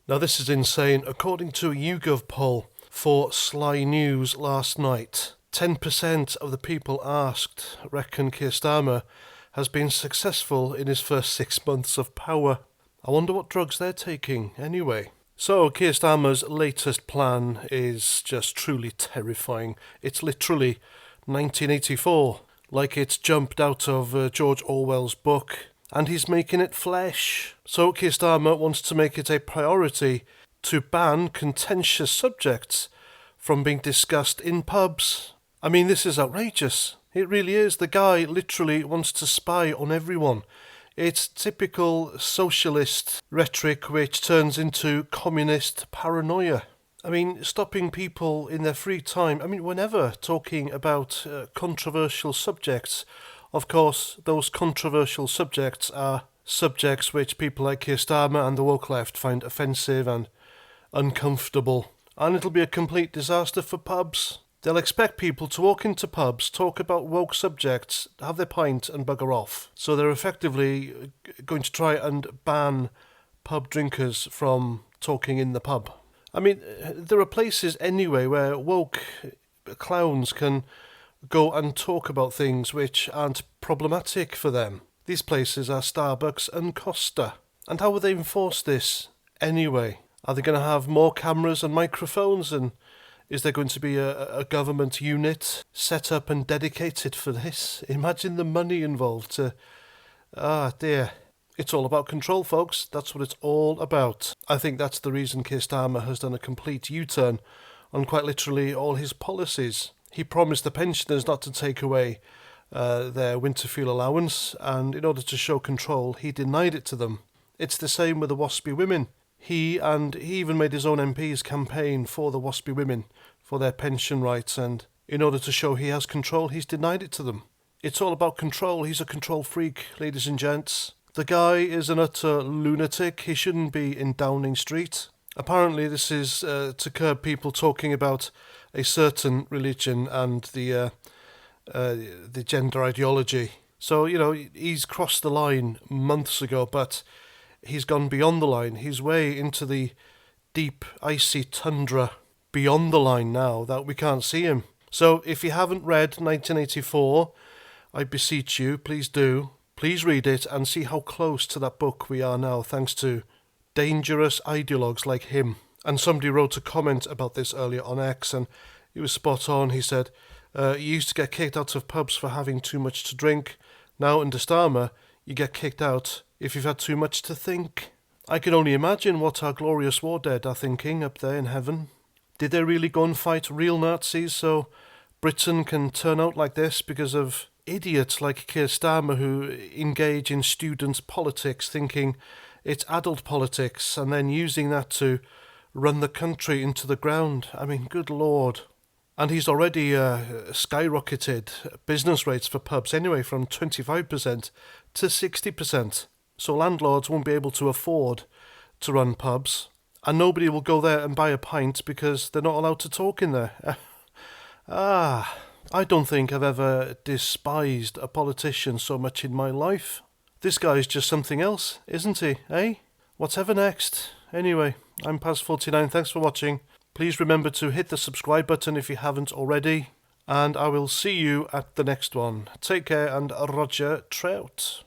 Now this is insane. According to a YouGov poll for Sly News last night, 10% of the people asked reckon Keir Starmer has been successful in his first 6 months of power. I wonder what drugs they're taking anyway. So Keir Starmer's latest plan is just truly terrifying. It's literally 1984, like it's jumped out of George Orwell's book, and he's making it flesh. So Keir Starmer wants to make it a priority to ban contentious subjects from being discussed in pubs. I mean, this is outrageous. It really is. The guy literally wants to spy on everyone. It's typical socialist rhetoric which turns into communist paranoia. I mean, stopping people in their free time. I mean, whenever talking about controversial subjects, of course, those controversial subjects are subjects which people like Keir Starmer and the woke left find offensive and uncomfortable. And it'll be a complete disaster for pubs. They'll expect people to walk into pubs, talk about woke subjects, have their pint and bugger off. So they're effectively going to try and ban pub drinkers from talking in the pub. I mean, there are places anyway where woke clowns can go and talk about things which aren't problematic for them. These places are Starbucks and Costa. And how will they enforce this anyway? Are they going to have more cameras and microphones, and is there going to be a government unit set up and dedicated for this? Imagine the money involved to... Ah, dear. It's all about control, folks. That's what it's all about. I think that's the reason Keir Starmer has done a complete U-turn on quite literally all his policies. He promised the pensioners not to take away their winter fuel allowance, and in order to show control, he denied it to them. It's the same with the WASPy women. He even made his own MPs campaign for the WASPy women, for their pension rights, and in order to show he has control, he's denied it to them. It's all about control. He's a control freak, ladies and gents. The guy is an utter lunatic. He shouldn't be in Downing Street. Apparently this is to curb people talking about a certain religion and the gender ideology. So, you know, he's crossed the line months ago, but he's gone beyond the line. He's way into the deep, icy tundra beyond the line now that we can't see him. So if you haven't read 1984, I beseech you, please do. Please read it and see how close to that book we are now, thanks to dangerous ideologues like him. And somebody wrote a comment about this earlier on X, and he was spot on. He said, you used to get kicked out of pubs for having too much to drink. Now, under Starmer, you get kicked out if you've had too much to think. I can only imagine what our glorious war dead are thinking up there in heaven. Did they really go and fight real Nazis so Britain can turn out like this because of idiots like Keir Starmer who engage in student politics thinking it's adult politics and then using that to run the country into the ground? I mean, good Lord. And he's already skyrocketed business rates for pubs anyway from 25% to 60%. So landlords won't be able to afford to run pubs, and nobody will go there and buy a pint because they're not allowed to talk in there. I don't think I've ever despised a politician so much in my life. This guy's just something else, isn't he, eh? Whatever next. Anyway, I'm past 49. Thanks for watching. Please remember to hit the subscribe button if you haven't already, and I will see you at the next one. Take care, and Roger Trout.